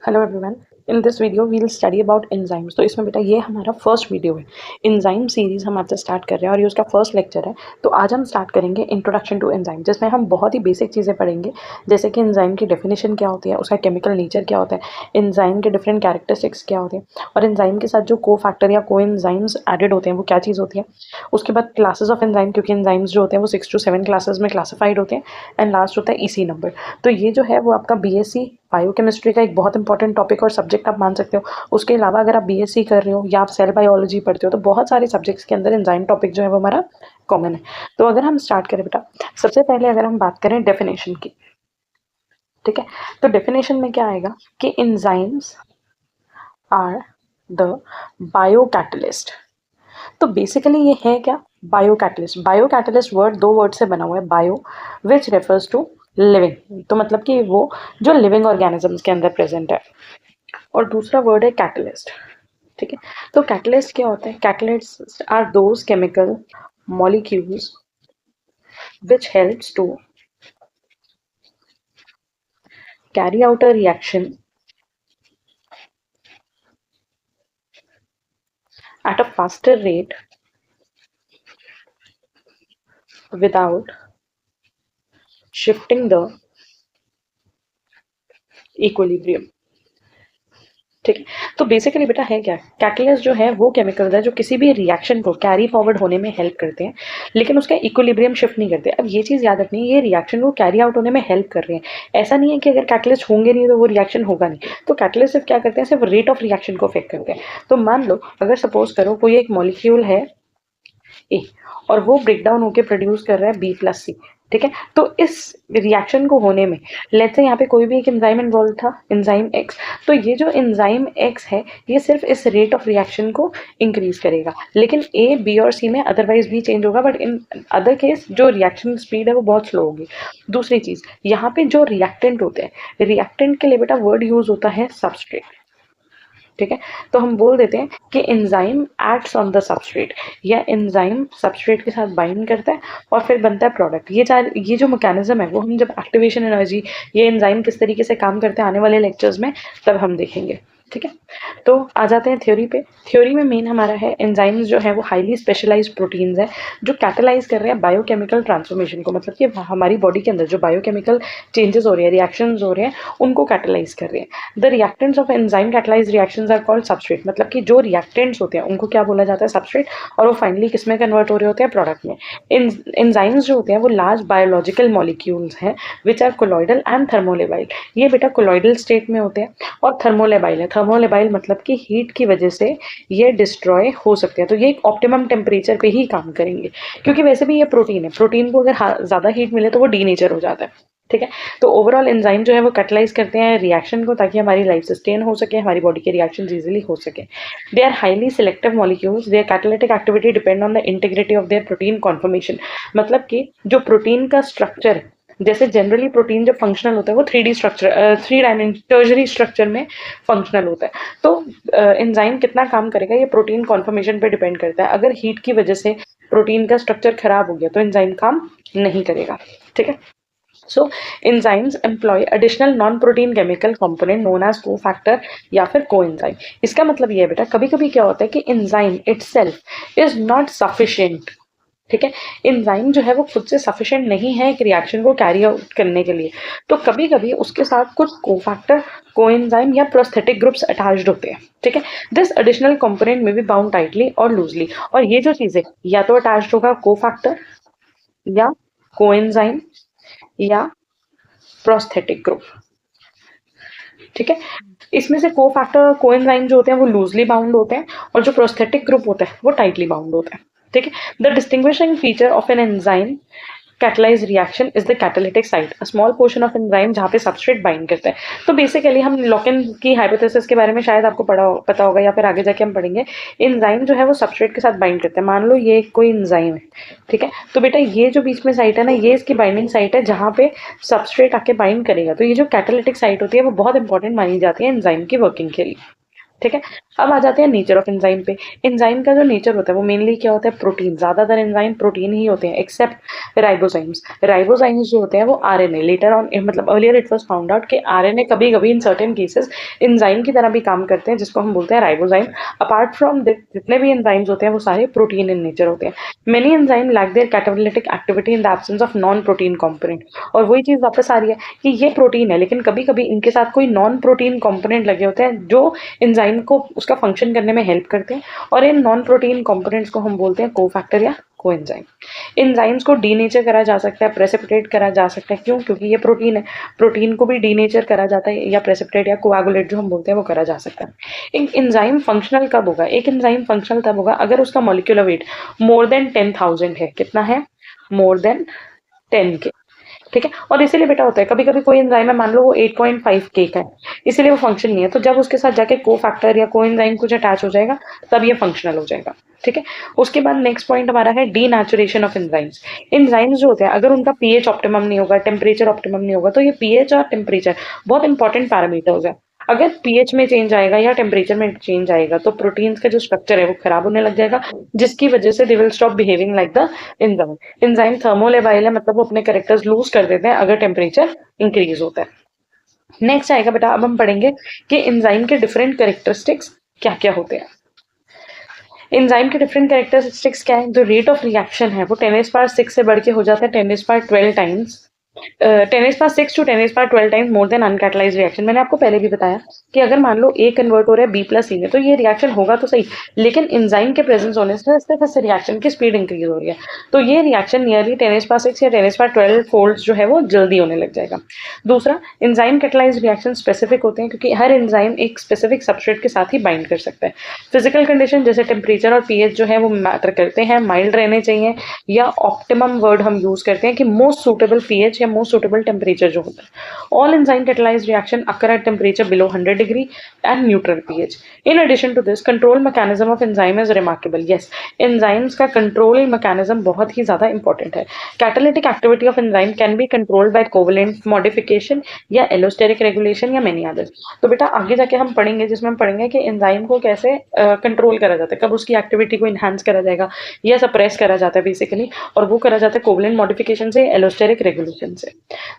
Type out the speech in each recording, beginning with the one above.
Hello everyone. In this video we will study about enzymes. तो इसमें बेटा ये हमारा फर्स्ट वीडियो है। एंजाइम सीरीज हम आपसे स्टार्ट कर रहे हैं और ये उसका फर्स्ट लेक्चर है। तो आज हम स्टार्ट करेंगे इंट्रोडक्शन टू एंजाइम, जिसमें हम बहुत ही बेसिक चीज़ें पढ़ेंगे, जैसे कि एंजाइम की डेफिनेशन क्या होती है, उसका केमिकल नेचर क्या होता है, एंजाइम के डिफरेंट कैरेक्टरिस्टिक्स क्या होते हैं, और एंजाइम के साथ जो को फैक्टर या को एंजाइम्स एडेड होते हैं वो क्या चीज़ होती है। उसके बाद क्लासेस ऑफ एंजाइम, क्योंकि एंजाइम्स जो होते हैं वो 6 to 7 क्लासेस में क्लासिफाइड होते हैं। एंड लास्ट होता है ईसी नंबर। तो ये जो है वो आपका बीएससी बायोकेमिस्ट्री का एक बहुत इंपॉर्टेंट टॉपिक और सब्जेक्ट आप मान सकते हो। उसके अलावा अगर आप बीएससी कर रहे हो या आप सेल बायोलॉजी पढ़ते हो तो बहुत सारे सब्जेक्ट्स के अंदर एंजाइम टॉपिक जो है वो हमारा कॉमन है। तो अगर हम स्टार्ट करें बेटा, सबसे पहले अगर हम बात करें डेफिनेशन की, ठीक है, तो डेफिनेशन में क्या आएगा कि एंजाइम्स आर द बायोकैटलिस्ट। तो बेसिकली ये है क्या, बायोकैटलिस्ट। बायोकैटलिस्ट वर्ड दो वर्ड से बना हुआ है, bio which refers to living, तो मतलब कि वो जो लिविंग ऑर्गेनिजम्स के अंदर प्रेजेंट है, और दूसरा वर्ड है कैटलिस्ट। ठीक है, तो कैटलिस्ट क्या होता है, catalyst are those chemical molecules which helps to carry out a reaction at a faster rate without shifting the equilibrium। ठीक है, तो बेसिकली बेटा है क्या, कैटलिस्ट जो है वो केमिकल्स है जो किसी भी रिएक्शन को कैरी फॉरवर्ड होने में हेल्प करते हैं, लेकिन उसका इक्विलिब्रियम शिफ्ट नहीं करते। अब ये चीज़ याद रखनी है, ये रिएक्शन को कैरी आउट होने में हेल्प कर रहे हैं। ऐसा नहीं है कि अगर कैटलिस्ट होंगे नहीं तो वो रिएक्शन होगा नहीं। तो कैटलिस्ट सिर्फ क्या करते हैं, सिर्फ रेट ऑफ रिएक्शन को अफेक्ट करते हैं। तो मान लो अगर सपोज करो कोई एक मॉलिक्यूल है ए और वो ब्रेक डाउन होकर प्रोड्यूस कर रहा है B+C, ठीक है, तो इस रिएक्शन को होने में लेट्स से यहाँ पे कोई भी एक एंजाइम इन्वॉल्व था, एंजाइम एक्स। तो ये जो एंजाइम एक्स है ये सिर्फ इस रेट ऑफ रिएक्शन को इंक्रीज करेगा, लेकिन ए बी और सी में अदरवाइज भी चेंज होगा, बट इन अदर केस जो रिएक्शन स्पीड है वो बहुत स्लो होगी। दूसरी चीज, यहाँ पे जो रिएक्टेंट होते हैं, रिएक्टेंट के लिए बेटा वर्ड यूज होता है सबस्ट्रेट। ठीक है, तो हम बोल देते हैं कि enzyme acts on the substrate, या एंजाइम सबस्ट्रेट के साथ बाइंड करता है और फिर बनता है प्रोडक्ट। ये जो मैकेनिज्म है वो हम जब एक्टिवेशन एनर्जी, ये एंजाइम किस तरीके से काम करते हैं आने वाले लेक्चर्स में तब हम देखेंगे। ठीक है, तो आ जाते हैं थ्योरी पे। थ्योरी में मेन हमारा है एंजाइम्स जो है वो हाईली स्पेशलाइज्ड प्रोटीन्स हैं जो कैटलाइज कर रहे हैं बायोकेमिकल ट्रांसफॉर्मेशन को, मतलब कि हमारी बॉडी के अंदर जो बायोकेमिकल चेंजेस हो रहे हैं, रिएक्शंस हो रहे हैं, उनको कैटलाइज कर रहे हैं। The reactants of enzyme catalyse reactions are called substrate, मतलब कि जो रिएक्टेंट्स होते हैं उनको क्या बोला जाता है, सबस्ट्रेट, और वो फाइनली किस में कन्वर्ट हो रहे होते हैं, प्रोडक्ट में। एंजाइम्स जो होते हैं वो लार्ज बायोलॉजिकल मॉलिक्यूल्स हैं which are colloidal and thermolabile. ये बेटा कोलॉइडल स्टेट में होते हैं और थर्मोलेबाइल है। थर्मोलेबाइल मतलब कि हीट की वजह से ये डिस्ट्रॉय हो सकते हैं, तो ये एक ऑप्टिमम टेम्परेचर पे ही काम करेंगे, क्योंकि वैसे भी ये प्रोटीन है, प्रोटीन को अगर ज़्यादा हीट मिले तो वो डीनेचर हो जाता है। ठीक है, तो ओवरऑल एंजाइम जो है वो कैटलाइज करते हैं रिएक्शन को ताकि हमारी लाइफ सस्टेन हो सके, हमारी बॉडी के रिएक्शन इजीली हो सके। They are highly selective molecules, their catalytic activity depend on the integrity of their protein conformation, मतलब कि जो प्रोटीन का स्ट्रक्चर है, जैसे जनरली प्रोटीन जब फंक्शनल होता है वो 3D structure, 3 dimension tertiary structure में फंक्शनल होता है। तो एंजाइम कितना काम करेगा ये प्रोटीन कॉन्फॉर्मेशन पे डिपेंड करता है। अगर हीट की वजह से प्रोटीन का स्ट्रक्चर खराब हो गया तो एंजाइम काम नहीं करेगा। ठीक है, so enzymes employ additional non-protein chemical component known as cofactor या फिर coenzyme। इसका मतलब ये है बेटा, कभी कभी क्या होता है कि enzyme itself is not sufficient। ठीक है, एंजाइम जो है वो खुद से सफिशिएंट नहीं है एक रिएक्शन को कैरी आउट करने के लिए, तो कभी कभी उसके साथ कुछ कोफैक्टर, कोएंजाइम या प्रोस्थेटिक ग्रुप्स अटैच्ड होते हैं। ठीक है, दिस एडिशनल कंपोनेंट में बी बाउंड टाइटली और लूजली, और ये जो चीजें या तो अटैच्ड होगा कोफैक्टर या कोएंजाइम या प्रोस्थेटिक ग्रुप। ठीक है, इसमें से को फैक्टर और कोएंजाइम जो होते हैं वो लूजली बाउंड होते हैं और जो प्रोस्थेटिक ग्रुप होता है वो टाइटली बाउंड होता है। ठीक है, the distinguishing feature of an enzyme catalyse reaction is the catalytic site, a small portion of enzyme जहाँ पे सबस्ट्रेट बाइंड करता है। तो बेसिकली हम लॉकेन की हाइपोथेसिस के बारे में शायद आपको पता होगा या फिर आगे जाके हम पढ़ेंगे। एंजाइम जो है वो सबस्ट्रेट के साथ बाइंड करता है। मान लो ये कोई एंजाइम है, ठीक है, तो बेटा ये जो बीच में साइट है ना, ये इसकी बाइंडिंग साइट है जहाँ पे सबस्ट्रेट आके बाइंड करेगा। तो ये जो कैटालिटिक साइट होती है वो बहुत इंपॉर्टेंट मानी जाती है एंजाइम की वर्किंग के लिए। ठीक है। अब आ जाते हैं नेचर ऑफ एंजाइम पे। एंजाइम का जो नेचर होता है वो मेनली क्या होता है, प्रोटीन। ज्यादातर एंजाइम प्रोटीन ही होते हैं एक्सेप्ट राइबोजाइम्स। राइबोजाइम्स जो होते हैं वो आरएनए, लेटर ऑन मतलब earlier it was found out कि आरएनए कभी कभी इन सर्टेन केसेस एंजाइम की तरह भी काम करते हैं, जिसको हम बोलते हैं राइबोजाइम। अपार्ट फ्रॉम जितने भी एंजाइम्स होते हैं वो सारे प्रोटीन इन नेचर होते हैं। Many enzyme lack their catalytic activity in the absence of non protein component. और वही चीज वापस आ रही है कि ये प्रोटीन है लेकिन कभी कभी इनके साथ कोई नॉन प्रोटीन कॉम्पोनेंट लगे होते हैं जो एंजाइम को उसका फंक्शन करने में हेल्प करते हैं, और इन नॉन प्रोटीन कंपोनेंट्स को हम बोलते हैं कोफैक्टर या कोएंजाइम। एंजाइम्स को डीनेचर करा जा सकता है, प्रेसिपिटेट करा जा सकता है। क्यों? क्योंकि ये प्रोटीन है, प्रोटीन को भी डीनेचर करा जाता है या प्रेसिपिटेट या कोआगुलेट जो हम बोलते हैं वो करा जा सकता है। एक एंजाइम फंक्शनल कब होगा? एक एंजाइम फंक्शनल तब होगा अगर उसका मॉलिक्यूलर वेट मोर देन 10,000 है। कितना है? मोर देन 10 के। ठीक है। और इसीलिए बेटा होता है कभी कभी कोई एंजाइम है, मान लो वो 8.5 के का है, इसीलिए वो फंक्शन नहीं है, तो जब उसके साथ जाके को फैक्टर या को एंजाइम कुछ अटैच हो जाएगा तब ये फंक्शनल हो जाएगा। ठीक है। उसके बाद नेक्स्ट पॉइंट हमारा है डीनेचुरेशन ऑफ एंजाइम्स। एंजाइम्स जो होते हैं अगर उनका पीएच ऑप्टिमम नहीं होगा, टेम्परेचर ऑप्टिमम नहीं होगा, तो ये पीएच और टेम्परेचर बहुत इंपॉर्टेंट पैरामीटर्स है। अगर पीएच में चेंज आएगा या टेम्परेचर में चेंज आएगा तो प्रोटीन्स का जो स्ट्रक्चर है वो खराब होने लग जाएगा, जिसकी वजह से they will stop behaving like the enzyme. Enzyme thermolabile है, मतलब वो अपने कैरेक्टर्स लूज कर देते हैं अगर टेम्परेचर इंक्रीज होता है। नेक्स्ट आएगा बेटा, अब हम पढ़ेंगे कि एंजाइम के डिफरेंट कैरेक्टरिस्टिक्स क्या क्या होते हैं। एंजाइम के डिफरेंट कैरेक्टरिस्टिक्स क्या है? जो रेट ऑफ रिएक्शन है वो 10⁻6 से बढ़ के हो जाता है 10⁻12 times, 10⁻6 to 10⁻12 times more than uncatalysed reaction. मैंने आपको पहले भी बताया कि अगर मान लो ए कन्वर्ट हो रहा है बी प्लस सी में तो ये रिएक्शन होगा तो सही, लेकिन एंजाइम के प्रेजेंस होने से सिर्फ इससे रिएक्शन की स्पीड इंक्रीज हो रही है, तो ये रिएक्शन नियरली 10⁻6 या 10⁻12 फोल्ड्स जो है वो जल्दी होने लग जाएगा। दूसरा, एंजाइम कैटलाइज्ड रिएक्शन स्पेसिफिक होते हैं क्योंकि हर एंजाइम एक स्पेसिफिक सबस्ट्रेट के साथ ही बाइंड कर सकता है। फिजिकल कंडीशन जैसे टेम्परेचर और पीएच जो है वो मैटर करते हैं, माइल्ड रहने चाहिए, या ऑप्टिमम वर्ड हम यूज करते हैं कि मोस्ट सुटेबल पीएच या मोस्ट सुटेबल टेम्परेचर जो होता है। All enzyme catalysed reaction occur at temperature below 100 degree and neutral pH. In addition to this control mechanism of enzyme is remarkable. Yes, enzymes का control mechanism बहुत ही ज्यादा important है। Catalytic activity of enzyme can be controlled by covalent modification या allosteric regulation या many others. तो बेटा आगे जाके हम पढ़ेंगे जिसमें हम पढ़ेंगे कि एंजाइम को कैसे कंट्रोल करा जाता है, कब उसकी एक्टिविटी को इनहांस करा जाएगा या सप्रेस करा जाता है बेसिकली, और वो करा जाता है कोवेलेंट मॉडिफिकेशन से, एलोस्टेरिक रेगुलेशन से।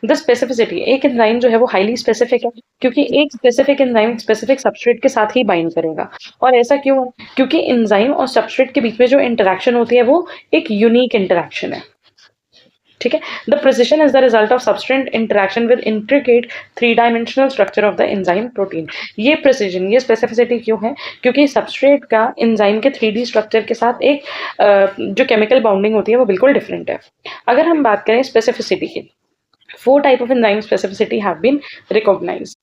द स्पेसिफिसिटी, एक एंजाइम जो है वो हाईली स्पेसिफिक है क्योंकि एक स्पेसिफिक एंजाइम स्पेसिफिक सबस्ट्रेट के साथ ही बाइंड करेगा। और ऐसा क्यों? क्योंकि एंजाइम और सबस्ट्रेट के बीच में जो इंटरेक्शन होती है वो एक यूनिक इंटरेक्शन है। ठीक है। The precision is the result of substrate interaction with intricate 3 dimensional structure of the enzyme protein. ये प्रिसिजन, ये स्पेसिफिसिटी क्यों है? क्योंकि सबस्ट्रेट का एंजाइम के 3D स्ट्रक्चर के साथ एक जो केमिकल बाउंडिंग होती है वो बिल्कुल डिफरेंट है। अगर हम बात करें स्पेसिफिसिटी की, 4 type of enzyme specificity have been recognised.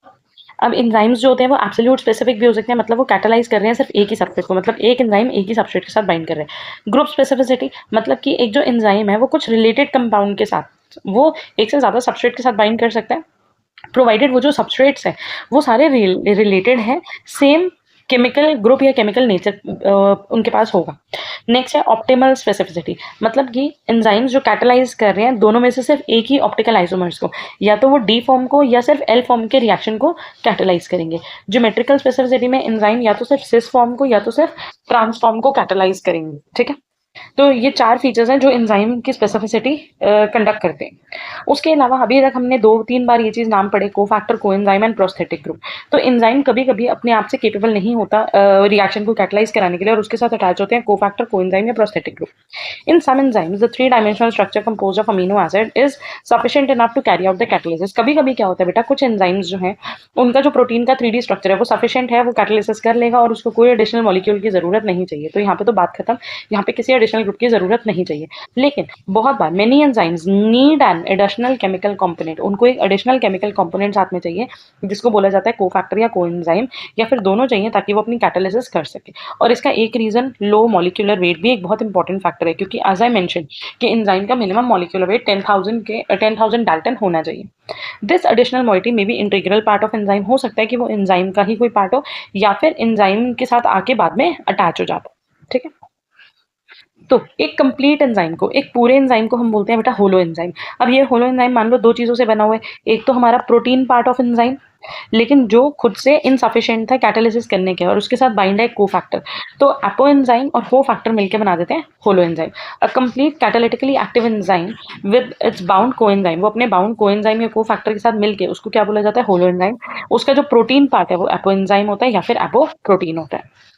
अब एंजाइम्स जो होते हैं वो एब्सोल्यूट स्पेसिफिक भी हो सकते हैं, मतलब वो कैटालाइज कर रहे हैं सिर्फ एक ही सबस्ट्रेट को, मतलब एक एंजाइम एक ही सबस्ट्रेट के साथ बाइंड कर रहे हैं। ग्रुप स्पेसिफिसिटी, मतलब कि एक जो एंजाइम है वो कुछ रिलेटेड कंपाउंड के साथ, वो एक से ज़्यादा सबस्ट्रेट के साथ बाइंड कर सकता है, प्रोवाइडेड वो जो सबस्ट्रेट्स हैं वो सारे रिलेटेड हैं, सेम केमिकल ग्रुप या केमिकल नेचर उनके पास होगा। नेक्स्ट है ऑप्टिमल स्पेसिफिसिटी, मतलब कि एंजाइम्स जो कैटालाइज कर रहे हैं दोनों में से सिर्फ एक ही ऑप्टिकल आइसोमर्स को, या तो वो डी फॉर्म को या सिर्फ एल फॉर्म के रिएक्शन को कैटालाइज करेंगे। ज्योमेट्रिकल स्पेसिफिसिटी में एंजाइम या तो सिर्फ सिस फॉर्म को या तो सिर्फ ट्रांस फॉर्म को कैटालाइज करेंगे। ठीक है। तो ये 4 फीचर्स हैं जो एंजाइम की स्पेसिफिसिटी कंडक्ट करते हैं। उसके अलावा अभी तक हमने 2-3 बार ये चीज़ नाम पढ़े, cofactor, coenzyme and prosthetic group. तो एंजाइम कभी कभी अपने आप से केपेबल नहीं होता रिएक्शन को कैटलाइज कराने के लिए, और उसके साथ अटैच होते हैं कोफैक्टर, कोएंजाइम या prosthetic group. In some enzymes the 3 dimensional structure composed of amino acid is sufficient enough to carry out the catalysis. कभी कभी क्या होता है बेटा, कुछ एंजाइम्स जो हैं उनका जो प्रोटीन का 3D स्ट्रक्चर है वो सफिशिएंट है, वो कैटालिसिस कर लेगा और उसको कोई एडिशनल मॉलिक्यूल की जरूरत नहीं चाहिए। तो यहाँ पे तो बात खत्म, यहाँ पे किसी एडिशनल ग्रुप की जरूरत नहीं चाहिए। लेकिन बहुत बार many enzymes need an additional chemical component, उनको एक एडिशनल केमिकल कंपोनेंट साथ में चाहिए जिसको बोला जाता है कोफैक्टर या कोएंजाइम, या फिर दोनों चाहिए ताकि वो अपनी कैटालिसिस कर सके। और इसका एक रीजन लो मॉलिक्यूलर वेट भी एक बहुत इंपॉर्टेंट फैक्टर है, क्योंकि एज आई मेंशन कि एंजाइम का मिनिमम मॉलिक्यूलर वेट 10,000 डाल्टन होना चाहिए। दिस एडिशनल मॉइटी में भी इंटीग्रल पार्ट ऑफ एंजाइम हो सकता है कि वो एंजाइम का ही कोई पार्ट हो, या फिर एंजाइम के साथ आके बाद में अटैच हो जाता है। ठीक है। तो एक कंप्लीट एंजाइम को, एक पूरे एंजाइम को हम बोलते हैं बेटा होलो एंजाइम। अब ये होलो एंजाइम मान लो दो चीज़ों से बना हुआ है, एक तो हमारा प्रोटीन पार्ट ऑफ एंजाइम, लेकिन जो खुद से इनसफिशिएंट था कैटालिसिस करने के, और उसके साथ बाइंड है कोफैक्टर। तो अपो एंजाइम और कोफैक्टर मिलकर बना देते हैं holoenzyme. A complete catalytically active enzyme with its bound coenzyme, वो अपने बाउंड कोएंजाइम या कोफैक्टर के साथ मिलके उसको क्या बोला जाता है, होलो एंजाइम। उसका जो प्रोटीन पार्ट है वो अपो एंजाइम होता है या फिर अपो प्रोटीन होता है।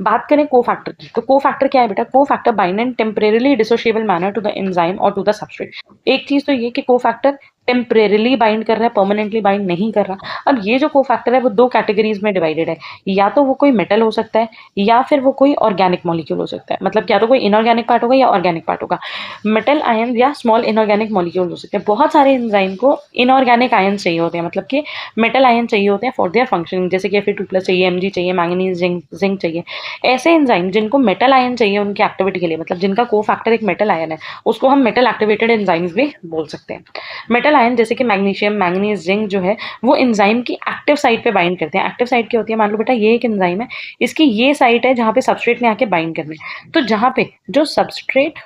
बात करें कोफैक्टर की, तो कोफैक्टर क्या है बेटा, cofactor bind in temporarily dissociable manner to the enzyme और टू द सबस्ट्रेट। एक चीज तो ये कि कोफैक्टर टेम्परेरीली बाइंड कर रहा है, परमानेंटली बाइंड नहीं कर रहा। अब ये जो कोफैक्टर है वो दो कैटेगरीज में डिवाइडेड है, या तो वो कोई मेटल हो सकता है या फिर वो कोई ऑर्गेनिक मॉलिक्यूल हो सकता है। मतलब क्या तो कोई इनऑर्गेनिक पार्ट होगा या ऑर्गेनिक पार्ट होगा। मेटल आयन या स्मॉल इनऑर्गेनिक मॉलिक्यूल हो सकते हैं। बहुत सारे एंजाइम को इनऑर्गेनिक आयन चाहिए होते हैं, मतलब कि मेटल आयन चाहिए होते हैं फॉर देयर फंक्शनिंग, जैसे कि Fe2+ चाहिए, Mg चाहिए, मैंगनीज जिंक चाहिए। ऐसे एंजाइम जिनको मेटल आयन चाहिए उनकी एक्टिविटी के लिए, मतलब जिनका कोफैक्टर एक मेटल आयन है, उसको हम मेटल एक्टिवेटेड एंजाइम्स भी बोल सकते हैं। मेटल आयन जैसे कि मैग्नीशियम, मैंगनीज, जिंक जो है वो एंजाइम की एक्टिव साइट पे बाइंड करते हैं। एक्टिव साइट क्या होती है, मान लो बेटा ये एक एंजाइम है, इसकी ये साइट है जहाँ पे सबस्ट्रेट ने आके बाइंड करना है। तो जहाँ पे जो सबस्ट्रेट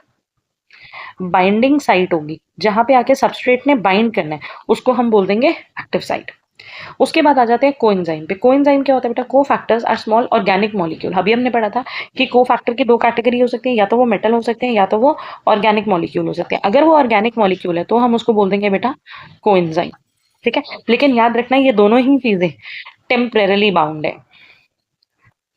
बाइंडिंग साइट होगी, जहाँ पे आके सबस्ट्रेट ने बाइंड करना है, उसको हम बोल देंगे एक्टिव साइट। उसके बाद आ जाते हैं कोएंजाइम पे। कोएंजाइम क्या होता है बेटा, cofactors are small organic molecule. अभी हमने पढ़ा था कि कोफैक्टर की दो कैटेगरी हो सकती है, या तो वो मेटल हो सकते हैं या तो वो ऑर्गेनिक मॉलिक्यूल हो सकते हैं। अगर वो ऑर्गेनिक मॉलिक्यूल है तो हम उसको बोल देंगे बेटा कोएंजाइम। ठीक है, लेकिन याद रखना ये दोनों ही चीजें टेम्परेरली बाउंड है।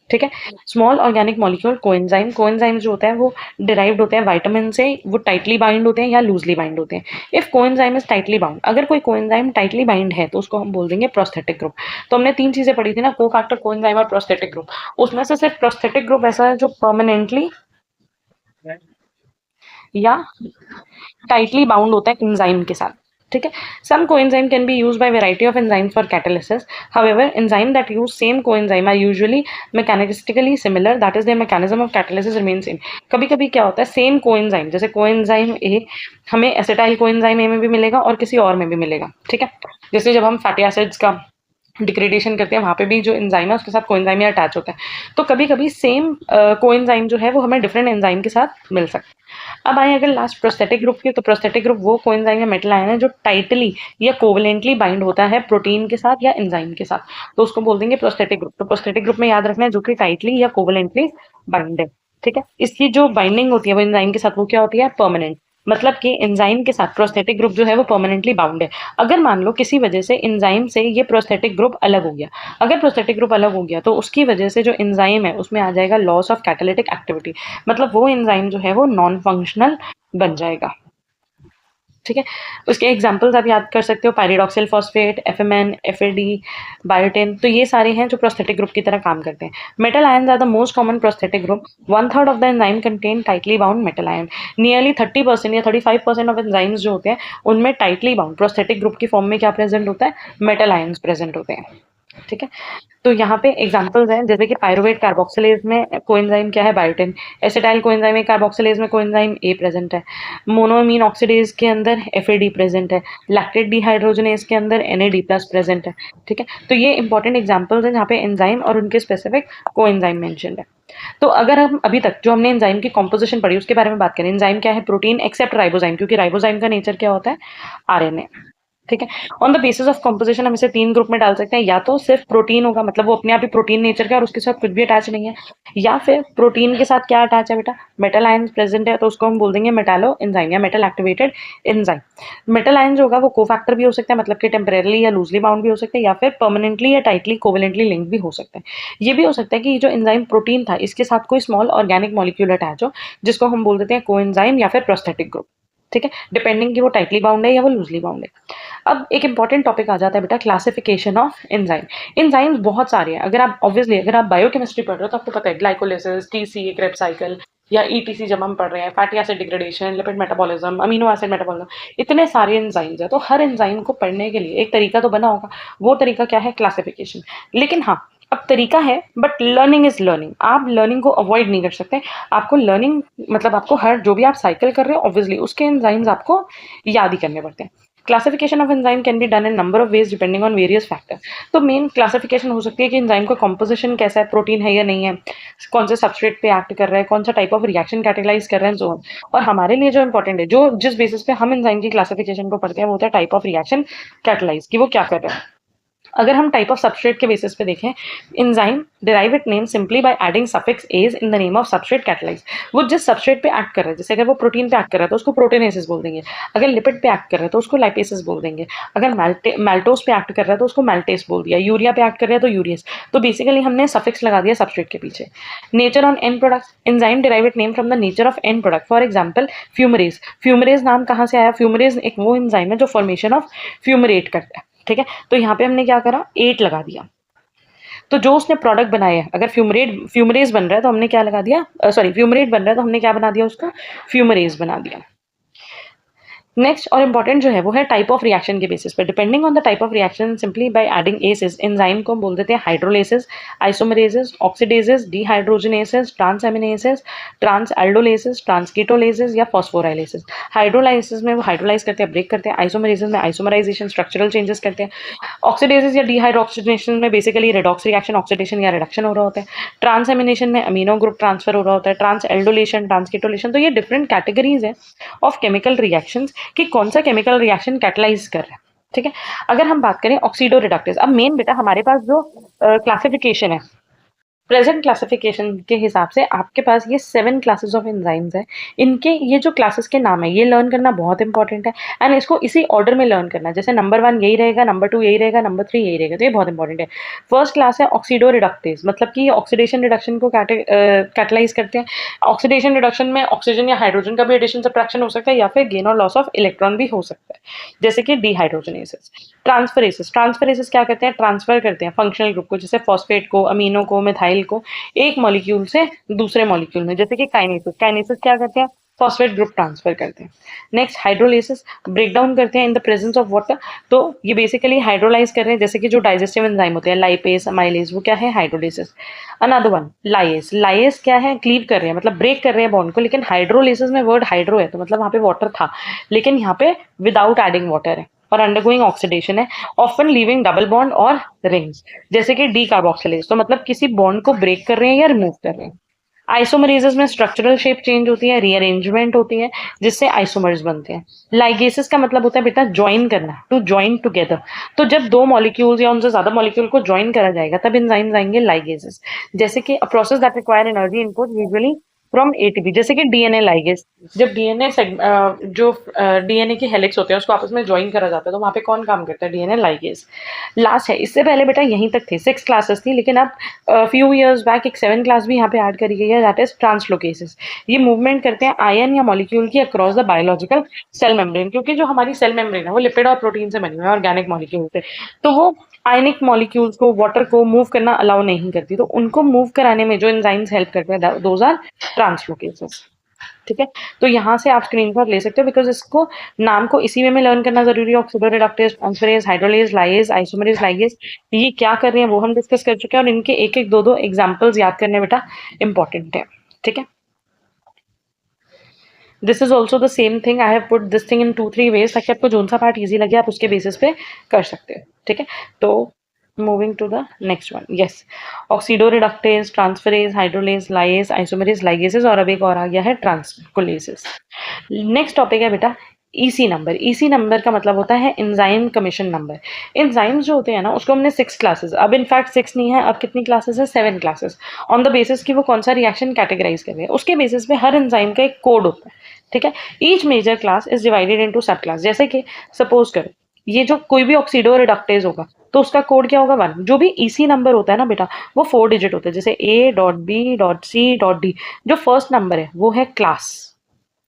ठीक है, small organic molecule coenzyme. Coenzyme जो होता है वो डिराइव्ड होते हैं विटामिन से, वो टाइटली बाइंड होते हैं या लूजली बाइंड होते हैं। If coenzyme is tightly bound, अगर कोई कोएंजाइम टाइटली बाइंड है तो उसको हम बोल देंगे प्रोस्थेटिक ग्रुप। तो हमने तीन चीजें पढ़ी थी ना, कोफैक्टर, कोएंजाइम और प्रोस्थेटिक ग्रुप। उसमें से सिर्फ प्रोस्थेटिक ग्रुप ऐसा है जो परमानेंटली या टाइटली बाउंड होता है एंजाइम के साथ। ठीक है, some coenzyme can be used by variety of enzymes for catalysis. However, enzyme that use same coenzyme are usually mechanistically similar, that is their mechanism of catalysis remains same. कभी कभी क्या होता है, सेम कोएंजाइम, जैसे coenzyme A हमें acetyl coenzyme A में भी मिलेगा और किसी और में भी मिलेगा। ठीक है, जैसे जब हम फैटी एसिड्स का डिग्रेडेशन करते हैं वहाँ पे भी जो एंजाइम है उसके साथ कोएंजाइम अटैच होता है। तो कभी कभी सेम कोएंजाइम जो है वो हमें डिफरेंट एंजाइम के साथ मिल सकता है। अब आए अगर लास्ट प्रोस्थेटिक ग्रुप की, तो प्रोस्थेटिक ग्रुप वो कोएंजाइम या मेटल आयन है जो टाइटली या कोवलेंटली बाइंड होता है प्रोटीन के साथ या एंजाइम के साथ, तो उसको बोल देंगे प्रोस्थेटिक ग्रुप। तो प्रोस्थेटिक ग्रुप में याद रखना है जो कि टाइटली या कोवलेंटली बाइंड है। ठीक है, इसकी जो बाइंडिंग होती है वो एंजाइम के साथ वो क्या होती है, परमानेंट। मतलब कि एंजाइम के साथ प्रोस्थेटिक ग्रुप जो है वो परमानेंटली बाउंड है। अगर मान लो किसी वजह से एंजाइम से ये प्रोस्थेटिक ग्रुप अलग हो गया, अगर प्रोस्थेटिक ग्रुप अलग हो गया तो उसकी वजह से जो एंजाइम है उसमें आ जाएगा लॉस ऑफ कैटालिटिक एक्टिविटी, मतलब वो एंजाइम जो है वो नॉन फंक्शनल बन जाएगा। ठीक है, उसके एग्जाम्पल्स आप याद कर सकते हो, पायरिडॉक्सिल फॉस्फेट, FMN, FAD, बायोटिन। तो ये सारे हैं जो प्रोस्थेटिक ग्रुप की तरह काम करते हैं। Metal ions are the most common prosthetic group. 1/3 of the enzyme contain tightly bound metal ion. Nearly 30% या 35% ऑफ एंजाइम्स जो होते हैं उनमें टाइटली बाउंड प्रोस्थेटिक ग्रुप की फॉर्म में क्या प्रेजेंट होता है, मेटल आयंस प्रेजेंट होते हैं। ठीक है, तो यहाँ पे एग्जांपल्स हैं, जैसे कि पायरुवेट कार्बोक्सिलेज में कोएंजाइम क्या है, बायोटिन। एसिटाइल कोएंजाइम में कार्बोक्सिलेज में कोएंजाइम ए प्रेजेंट है। मोनोअमीन ऑक्सीडेज के अंदर FAD प्रेजेंट है। लैक्टेट डिहाइड्रोजनेज के अंदर NAD+ प्रेजेंट है। ठीक है, तो ये इंपॉर्टेंट एग्जांपल्स हैं जहाँ पे एंजाइम और उनके स्पेसिफिक कोएंजाइम मेंशन्ड है। तो अगर हम अभी तक जो हमने एंजाइम की कॉम्पोजिशन पढ़ी उसके बारे में बात करें, एंजाइम क्या है, प्रोटीन एक्सेप्ट राइबोजाइम, क्योंकि राइबोजाइम का नेचर क्या होता है, RNA। ठीक है, on the basis of composition हम इसे तीन ग्रुप में डाल सकते हैं, या तो सिर्फ प्रोटीन होगा, मतलब वो अपने आप ही प्रोटीन नेचर का और उसके साथ कुछ भी अटैच नहीं है, या फिर प्रोटीन के साथ क्या अटैच है बेटा, मेटल आयन प्रेजेंट है, तो उसको हम बोल देंगे मेटालो एंजाइम या metal activated enzyme. Metal ion जो होगा वो कोफैक्टर भी हो सकता है, मतलब कि टेम्परेरली या लूजली बाउंड भी हो सकते हैं, या फिर परमानेंटली या टाइटली कोवेलेंटली लिंक भी हो सकते हैं। ये भी हो सकता है कि जो एंजाइम प्रोटीन था इसके साथ कोई स्मॉल ऑर्गेनिक मॉलिक्यूल अटैच हो, जिसको हम बोल देते हैं कोएंजाइम या फिर प्रोस्थेटिक ग्रुप। ठीक है, डिपेंडिंग कि वो टाइटली बाउंड है या वो लूजली बाउंड है। अब एक इंपॉर्टेंट टॉपिक आ जाता है बेटा, क्लासिफिकेशन ऑफ एंजाइम। एंजाइम्स बहुत सारे हैं, अगर आप ऑब्वियसली अगर आप बायोकेमिस्ट्री पढ़ रहे हो तो आपको पता है ग्लाइकोलिसिस, TCA, क्रेब्स साइकिल, या ETC जब हम पढ़ रहे हैं, fatty acid degradation, lipid metabolism, amino acid metabolism, इतने सारे एंजाइम्स हैं। तो हर एंजाइम को पढ़ने के लिए एक तरीका तो बना होगा, वो तरीका क्या है, क्लासिफिकेशन। लेकिन हाँ, अब तरीका है बट लर्निंग इज लर्निंग, आप लर्निंग को अवॉइड नहीं कर सकते। आपको लर्निंग मतलब आपको हर जो भी आप साइकिल कर रहे हो ऑब्वियसली उसके एंजाइम्स आपको याद ही करने पड़ते हैं। Classification of enzyme can be done in number of ways depending on various factor. तो मेन क्लासिफिकेशन हो सकती है कि एंजाइम का कॉम्पोजिशन कैसा है, प्रोटीन है या नहीं है, कौन से सबस्ट्रेट पे एक्ट कर रहा है, कौन सा टाइप ऑफ रिएक्शन कैटेगराइज कर रहे हैं, जो और हमारे लिए जो इंपॉर्टेंट है, जो जिस बेसिस पे हम एंजाइम की क्लासिफिकेशन को पढ़ते हैं, वो होता है टाइप ऑफ रिएक्शन कैटेगराइज, कि वो क्या कर रहे हैं। अगर हम टाइप ऑफ सबस्ट्रेट के बेसिस पे देखें, enzyme derive it name simply by adding suffix ase in the name of substrate catalyse. वो जिस सबस्ट्रेट पे एक्ट कर रहा है, जैसे अगर वो प्रोटीन पे एक्ट कर रहा है तो उसको प्रोटीनेसिस बोल देंगे, अगर लिपिड पे एक्ट कर रहा है तो उसको लाइपेसिस बोल देंगे, अगर मैल्टोस पे एक्ट कर रहा है तो उसको मैल्टेस बोल दिया, यूरिया पे एक्ट कर रहा है तो यूरियस। तो बेसिकली हमने सफिक्स लगा दिया सबस्ट्रेट के पीछे। Nature on and products, enzyme derive it name from the nature of and product. For example fumarase, fumarase नाम कहाँ से आया? फ्यूमरेज एक वो एंजाइम है जो फॉर्मेशन ऑफ फ्यूमरेट करता है, ठीक है। तो यहाँ पे हमने क्या करा, 8 लगा दिया। तो जो उसने प्रोडक्ट बनाया है, अगर फ्यूमरेज बन रहा है तो हमने क्या लगा दिया, सॉरी फ्यूमरेट बन रहा है तो हमने क्या बना दिया, उसका फ्यूमरेज बना दिया। नेक्स्ट और इंपॉर्टेंट जो है वो है टाइप ऑफ रिएक्शन के बेसिस पे। Depending on the type of reaction simply by adding ases, enzyme को बोल देते हैं हाइड्रोलेसिस, आइसोमरेजेस, ऑक्सीडेजेस, डिहाइड्रोजनेसेस, ट्रांसएमिनेसेस, ट्रांसएल्डोलेसिस, ट्रांसकीटोलेसिस या फॉस्फोराइलेसिस। हाइड्रोलाइसिस में वो हाइड्रोलाइज करते हैं, ब्रेक करते हैं। आइसोमरेजेस में आइसोमराइजेशन, स्ट्रक्चरल चेंजेस करते हैं। ऑक्सीडेजेस या डिहाइड्रोक्सीनेशन में बेसिकली रिडॉक्स रिएक्शन, ऑक्सीडेशन या रिडक्शन हो रहा होता है। ट्रांसएमिनेशन में अमीनो ग्रुप ट्रांसफर हो रहा होता है। ट्रांसएल्डोलेशन, ट्रांसकीटोलेशन। तो ये डिफरेंट कैटेगरीज है ऑफ केमिकल रिएक्शंस कि कौन सा केमिकल रिएक्शन कैटलाइज कर रहा है, ठीक है। अगर हम बात करें ऑक्सीडो रिडक्टेज, अब मेन बेटा हमारे पास जो क्लासिफिकेशन है, प्रेजेंट क्लासिफिकेशन के हिसाब से आपके पास ये 7 क्लासेस ऑफ एंजाइम्स हैं। इनके ये जो क्लासेस के नाम है ये लर्न करना बहुत इंपॉर्टेंट है, एंड इसको इसी ऑर्डर में लर्न करना है, जैसे नंबर 1 यही रहेगा, नंबर 2 यही रहेगा, नंबर 3 यही रहेगा। तो ये बहुत इंपॉर्टेंट है। फर्स्ट क्लास है ऑक्सीडो रिडक्टेज, मतलब कि ये ऑक्सीडेशन रिडक्शन को कैटलाइज करते हैं। ऑक्सीडेशन रिडक्शन में ऑक्सीजन या हाइड्रोजन का भी एडिशन सब्ट्रैक्शन हो सकता है, या फिर गेन और लॉस ऑफ इलेक्ट्रॉन भी हो सकता है, जैसे कि डिहाइड्रोजनेसिस। ट्रांसफरेसिस, ट्रांसफरेसिस क्या करते हैं, ट्रांसफर करते हैं फंक्शनल ग्रुप को, जैसे फॉस्फेट को, अमीनो को, मिथाइल को एक मॉलिक्यूल से दूसरे मॉलिक्यूल में, जैसे कि काइनेसिस। काइनेसिस क्या करते हैं, फॉस्फेट ग्रुप ट्रांसफर करते हैं। नेक्स्ट हाइड्रोलाइसिस, ब्रेक डाउन करते हैं in the presence of water. तो ये बेसिकली हाइड्रोलाइज कर रहे हैं, जैसे कि जो डाइजेस्टिव एंजाइम होते हैं लाइपेस, अमाइलेज, वो क्या है, हाइड्रोलाइसिस। अनदर वन लाइएस, लाइएस क्या है, क्लीव कर रहे हैं, मतलब ब्रेक कर रहे हैं बॉन्ड को, लेकिन हाइड्रोलाइसिस में वर्ड हाइड्रो है तो मतलब वहां पे वाटर था, लेकिन यहाँ पे विदाउट एडिंग वाटर है और अंडरगोइंग ऑक्सीडेशन है, ऑफन लीविंग डबल बॉन्ड और रिंग्स, जैसे कि डी कार्बोक्सिलेज। तो मतलब किसी बॉन्ड को ब्रेक कर रहे हैं या रिमूव कर रहे हैं। आइसोमरेजेस में स्ट्रक्चरल शेप चेंज होती है, रीअरेंजमेंट होती है, जिससे आइसोमर्स बनते हैं। लाइगेसेस का मतलब होता है बेटा ज्वाइन करना, टू ज्वाइन टुगेदर। तो जब दो मॉलिक्यूल्स या उनसे ज्यादा मॉलिक्यूल को ज्वाइन करा जाएगा तब एंजाइम्स आएंगे लाइगेसेस, जैसे कि a process that require energy input usually from ATP, जैसे कि डीएनए लाइगेज। जब डीएनए जो डीएनए की हेलिक्स होते हैं उसको आपस में ज्वाइन करा जाता है तो वहां पे कौन काम करता है, डीएनए लाइगेज। लास्ट है, इससे पहले बेटा यहीं तक थे 6 क्लासेस थी, लेकिन अब फ्यू इयर्स बैक एक 7 क्लास भी यहाँ पे ऐड करी गई है, दैट इज ट्रांसलोकेसेस। ये मूवमेंट करते हैं आयन या मॉलिक्यूल की across the biological cell membrane, क्योंकि जो हमारी सेल मेम्ब्रेन है वो लिपिड और प्रोटीन से बनी हुई है, ऑर्गेनिक मॉलिक्यूल से, तो वो आयनिक मॉलिक्यूल्स को, वाटर को मूव करना अलाउ नहीं करती, तो उनको मूव कराने में जो एंजाइम्स हेल्प करते हैं दोज आर ट्रांसलोकेसेस, ठीक है। तो यहाँ से आप स्क्रीनशॉट ले सकते हो, बिकॉज इसको नाम को इसी वे में लर्न करना जरूरी है। Oxido reductase, transferase, hydrolase, lyase, isomerase, ligase, ये क्या कर रहे हैं वो हम डिस्कस कर चुके हैं, और इनके एक एक दो दो एग्जाम्पल्स याद करने बेटा इंपॉर्टेंट है, ठीक है। This is also the same thing, I have put this thing in 2-3 ways, ताकि आपको जोन सा पार्ट ईजी लगे आप उसके बेसिस पे कर सकते हो, ठीक है। तो moving to the next one, yes, oxidoreductase, transferase, hydrolase, lyase, isomerase, ligases, और अब एक और आ गया है ट्रांसकोलेसेस। नेक्स्ट टॉपिक है बेटा ईसी नंबर। ईसी नंबर का मतलब होता है एंजाइम कमीशन नंबर। एंजाइम्स जो होते हैं ना उसको हमने 6 क्लासेस, अब इनफैक्ट 6 नहीं है, अब कितनी क्लासेस है, 7 क्लासेस, ऑन द बेसिस कि वो कौन सा रिएक्शन कैटेगराइज कर रहे हैं उसके बेसिस पे हर एंजाइम का एक कोड होता है, ठीक है। Each major class is divided into sub class, जैसे कि सपोज करो ये जो कोई भी ऑक्सीडो रिडक्टेज होगा तो उसका कोड क्या होगा, 1। जो भी ईसी नंबर होता है ना बेटा वो 4 डिजिट होते हैं, जैसे A.B.C.D। जो फर्स्ट नंबर है वो है क्लास,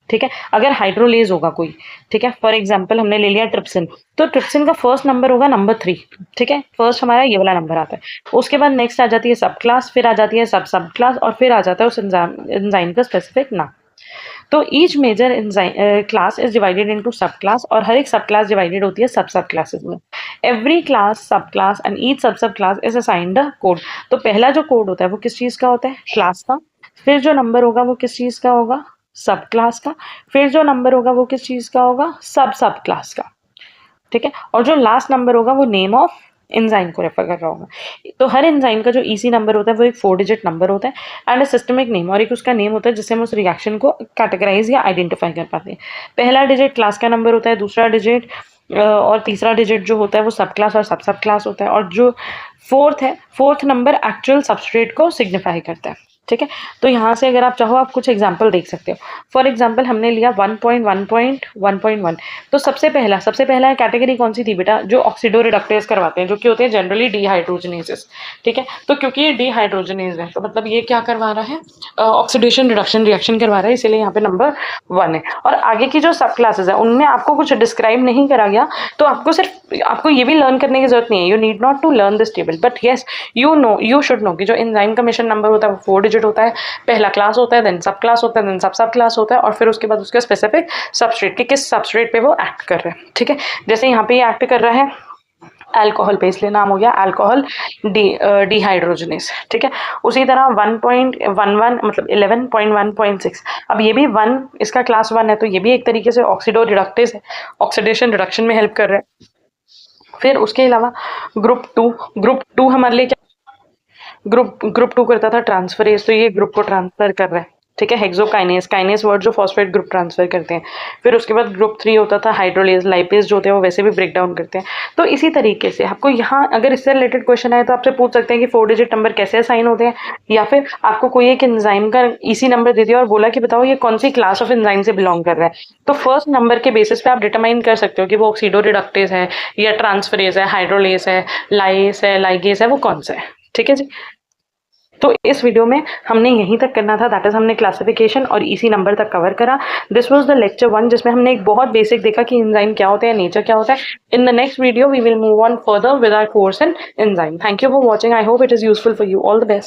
ठीक है। अगर हाइड्रोलेज होगा कोई, ठीक है, फॉर एग्जांपल हमने ले लिया ट्रिप्सिन, तो ट्रिप्सिन का फर्स्ट नंबर होगा नंबर 3, ठीक है, फर्स्ट हमारा ये वाला नंबर आता है। उसके बाद नेक्स्ट आ जाती है सब क्लास, फिर आ जाती है सब सब क्लास, और फिर आ जाता है उस एंजाइम का स्पेसिफिक नाम। तो each major class is divided into sub class, और हर एक सब क्लास डिवाइडेड होती है सब सब क्लासेस में। एवरी क्लास, सब क्लास एंड ईच सब सब class is assigned a code. तो पहला जो कोड होता है वो किस चीज का होता है, क्लास का। फिर जो नंबर होगा वो किस चीज का होगा, सब क्लास का। फिर जो नंबर होगा वो किस चीज का होगा, सब सब क्लास का। ठीक है, और जो लास्ट नंबर होगा वो नेम ऑफ एंजाइम को रेफर कर रहा होगा। तो हर एंजाइम का जो ईसी नंबर होता है वो एक 4 डिजिट नंबर होता है एंड अ सिस्टमिक नेम, और एक उसका नेम होता है जिससे हम उस रिएक्शन को कैटेगराइज या आइडेंटिफाई कर पाते हैं। पहला डिजिट क्लास का नंबर होता है, दूसरा डिजिट और तीसरा डिजिट जो होता है वो सब क्लास और सब क्लास होता है, और जो फोर्थ है, फोर्थ नंबर एक्चुअल सबस्ट्रेट को सिग्निफाई करता है। ठीक है, तो यहाँ से अगर आप चाहो आप कुछ एग्जाम्पल देख सकते हो। फॉर एग्जाम्पल हमने लिया 1.1.1.1, तो सबसे पहला कैटेगरी कौन सी थी बेटा, जो ऑक्सीडो रिडक्टेज करवाते हैं, जो कि होते हैं जनरली डीहाइड्रोजनेसेस। ठीक है, तो क्योंकि ये डीहाइड्रोजनेज है तो मतलब ये क्या करवा रहा है, ऑक्सीडेशन रिडक्शन रिएक्शन करवा रहा है, इसीलिए यहाँ पे नंबर 1 है। और आगे की जो सब क्लासेस है उनमें आपको कुछ डिस्क्राइब नहीं करा गया, तो आपको ये भी लर्न करने की जरूरत नहीं है। You need not to learn this table, but yes you should know कि जो एंजाइम का मिशन नंबर होता है वो 4 डिजिट होता है, पहला क्लास होता है, देन सब क्लास होता है, देन सब क्लास होता है, और फिर उसके बाद उसका स्पेसिफिक सबस्ट्रेट, कि किस सबस्ट्रेट पे वो एक्ट कर रहे हैं। ठीक है, जैसे यहाँ पे ये एक्ट कर रहा है अल्कोहल पे, इसलिए नाम हो गया अल्कोहल डीहाइड्रोजनेस। ठीक है, उसी तरह 1.11 मतलब 11.1.6, अब ये भी 1, इसका क्लास 1 है, तो ये भी एक तरीके से ऑक्सीडो रिडक्टेज है, ऑक्सीडेशन रिडक्शन में हेल्प कर रहा है। फिर उसके अलावा ग्रुप टू हमारे लिए क्या, ग्रुप 2 करता था ट्रांसफरेज, तो ये ग्रुप को ट्रांसफर कर रहा है। ठीक है, हेक्सोकाइनेस वर्ड जो फॉस्फेट ग्रुप ट्रांसफर करते हैं। फिर उसके बाद ग्रुप 3 होता था हाइड्रोलेज, लाइपेज जो होते हैं वो वैसे भी ब्रेक डाउन करते हैं। तो इसी तरीके से आपको यहाँ अगर इससे रिलेटेड क्वेश्चन आए तो आपसे पूछ सकते हैं कि 4 डिजिट नंबर कैसे असाइन होते हैं, या फिर आपको कोई एक एंजाइम का ईसी नंबर दे दिया और बोला कि बताओ ये कौन सी क्लास ऑफ एंजाइम से बिलोंग कर रहा है, तो फर्स्ट नंबर के बेसिस पे आप डिटरमाइन कर सकते हो कि वो ऑक्सीडो रिडक्टेज है या ट्रांसफरेज है, हाइड्रोलेज है, लाइस है, लाइगेज है, वो कौन सा है। ठीक है जी, तो इस वीडियो में हमने यहीं तक करना था, दैट इज हमने क्लासिफिकेशन और इसी नंबर तक कवर करा। दिस वाज द लेक्चर 1 जिसमें हमने एक बहुत बेसिक देखा कि एंजाइम क्या होता है, नेचर क्या होता है। In the next video we will move on further with our course in enzyme. Thank you for watching, I hope it is useful for you, all the best.